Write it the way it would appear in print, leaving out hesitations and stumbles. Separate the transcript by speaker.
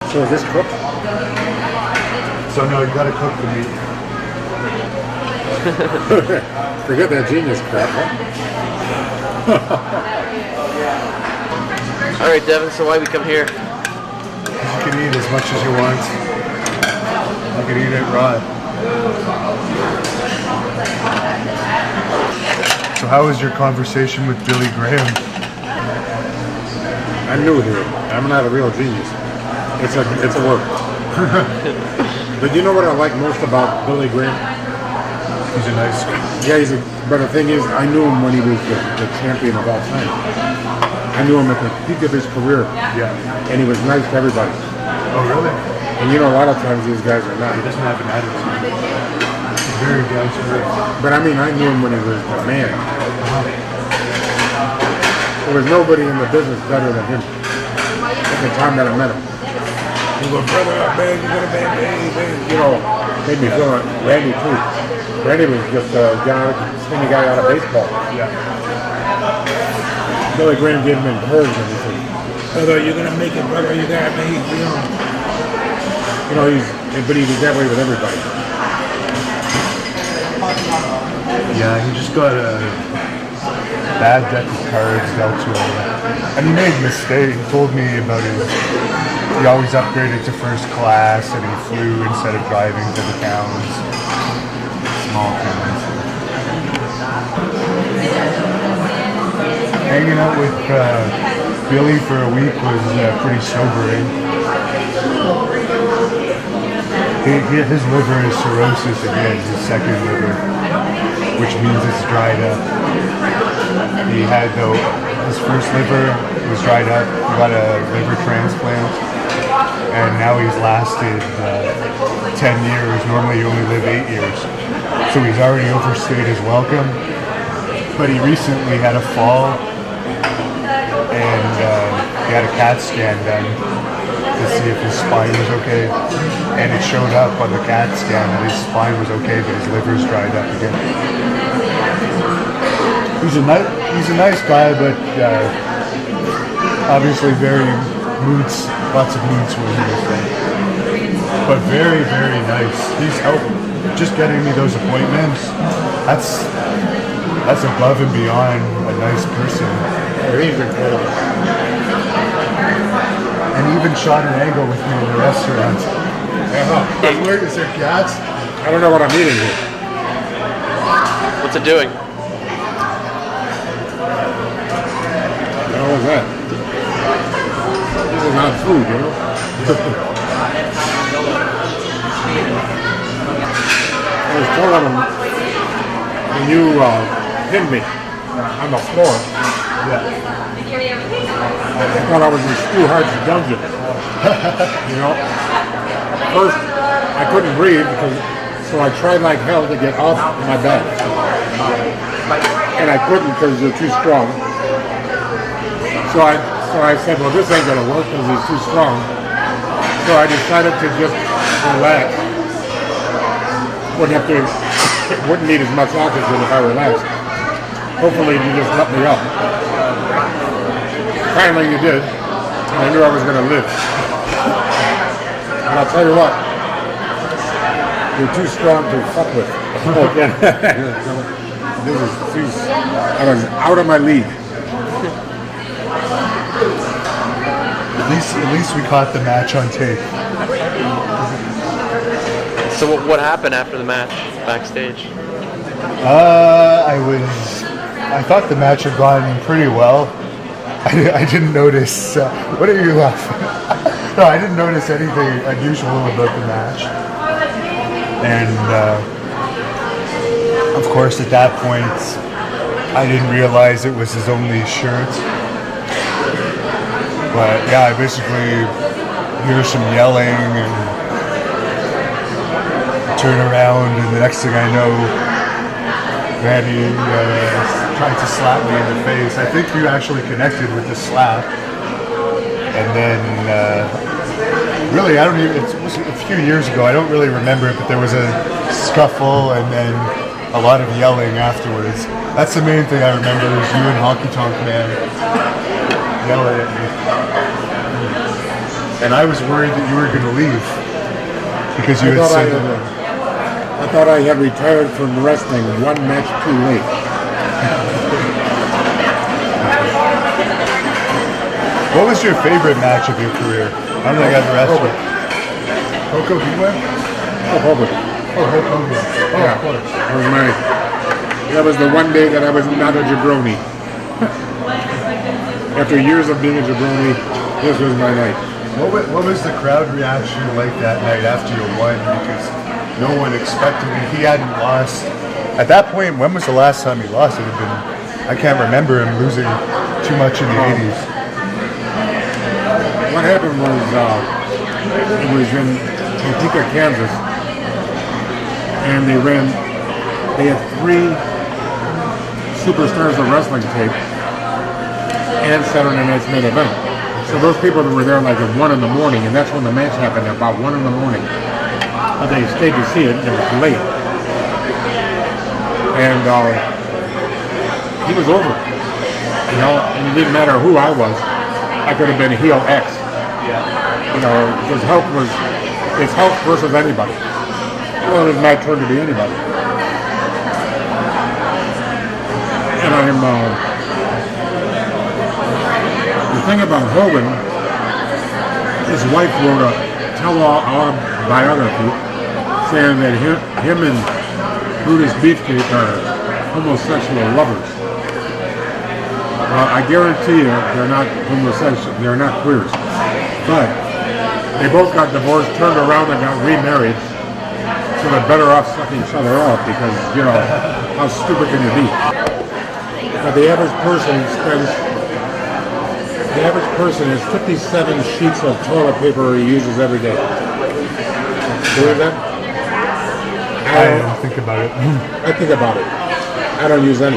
Speaker 1: So is this cooked?
Speaker 2: So no, you gotta cook the meat.
Speaker 1: Forget that genius crap, huh?
Speaker 3: All right, Devin. So why we come here?
Speaker 2: You can eat as much as you want. You can eat it raw. So how was your conversation with Billy Graham?
Speaker 1: I knew him. I'm not a real genius. It's a work. But you know what I like most about Billy Graham?
Speaker 2: He's a nice guy.
Speaker 1: Yeah, but the thing is, I knew him when he was the champion of all time. I knew him at the peak of his career.
Speaker 2: Yeah.
Speaker 1: And he was nice to everybody.
Speaker 2: Oh, really?
Speaker 1: And you know, a lot of times these guys are not.
Speaker 2: He doesn't have an attitude. He's very down to earth.
Speaker 1: But I mean, I knew him when he was the man. There was nobody in the business better than him at the time that I met him. He goes, brother, man, you're gonna man. You know, made me feel like Randy too. Randy was just a guy, skinny guy out of baseball.
Speaker 2: Yeah.
Speaker 1: Billy Graham gave him encouragement. He said,
Speaker 4: Brother, you're gonna make it, brother. You gotta make it.
Speaker 1: You know, but he was that way with everybody.
Speaker 2: Yeah, he just got a bad deck of cards dealt to him. And he made mistakes. He told me about he always upgraded to first class and he flew instead of driving to the towns. Small things. Hanging out with Billy for a week was pretty sobering. His liver is cirrhosis again, his second liver, which means it's dried up. He had his first liver was dried up. He got a liver transplant, and now he's lasted 10 years. Normally you only live 8 years, so he's already overstayed his welcome. But he recently had a fall, and he had a CAT scan done to see if his spine was okay, and it showed up on the CAT scan that his spine was okay, but his liver's dried up again. He's a nice guy, but obviously lots of mood swings. But very, very nice. He's helping. Just getting me those appointments, that's above and beyond a nice person.
Speaker 1: he's incredible.
Speaker 2: And he even shot an angle with me in the restaurant. I was waiting to say cats.
Speaker 1: I don't know what I'm eating here.
Speaker 3: What's it doing?
Speaker 1: What was that? This is not food, you know? I was telling him, when you pinned me on the floor, I thought I was in Stu-Hart's dungeon. You know? First, I couldn't breathe, so I tried like hell to get off my back. And I couldn't because you're too strong. So I said, well, this ain't gonna work because he's too strong. So I decided to just relax. Wouldn't need as much oxygen if I relaxed. Hopefully you just let me up. Finally you did. And I knew I was gonna live. And I'll tell you what, you're too strong to fuck with. I was out of my league.
Speaker 2: At least we caught the match on tape.
Speaker 3: So what happened after the match backstage?
Speaker 2: I thought the match had gone pretty well. I didn't notice. What are you laughing? No, I didn't notice anything unusual about the match. And of course, at that point, I didn't realize it was his only shirt. But yeah, I basically hear some yelling and turn around, and the next thing I know, Lanny tried to slap me in the face. I think you actually connected with the slap. And then, really, it was a few years ago, I don't really remember it, but there was a scuffle and then a lot of yelling afterwards. That's the main thing I remember, is you and Honky Tonk Man yelling at me. and I was worried that you were going to leave because you had said
Speaker 1: I thought I had retired from wrestling one match too late.
Speaker 2: What was your favorite match of your career? I don't think I've ever asked you. Coco Beware?
Speaker 1: Hulk Hogan.
Speaker 2: Oh, Hulk Hogan. Oh,
Speaker 1: Yeah.
Speaker 2: of course.
Speaker 1: That was the one day that I was not a jabroni. After years of being a jabroni, this was my night.
Speaker 2: What was the crowd reaction like that night after you won? Because no one expected him. He hadn't lost. At that point, when was the last time he lost? It had been, I can't remember him losing too much in the 80s.
Speaker 1: What happened was, it was in Topeka, Kansas, and they had 3 superstars of wrestling tape and Saturday Night's main event. So those people that were there like at 1 in the morning, and that's when the match happened, at about 1 in the morning. But they stayed to see it, and it was late. And he was over. You know, and it didn't matter who I was. I could have been heel X. You know, his health versus anybody. Well, it was my turn to be anybody. And the thing about Hogan, his wife wrote a tell-all autobiography saying that him and Brutus Beefcake are homosexual lovers. Well, I guarantee you they're not homosexual, they're not queers. But they both got divorced, turned around and got remarried, so they're better off sucking each other off because, you know, how stupid can you be? But the average person has 57 sheets of toilet paper he uses every day. Believe that?
Speaker 2: I don't think about it.
Speaker 1: I think about it. I don't use any.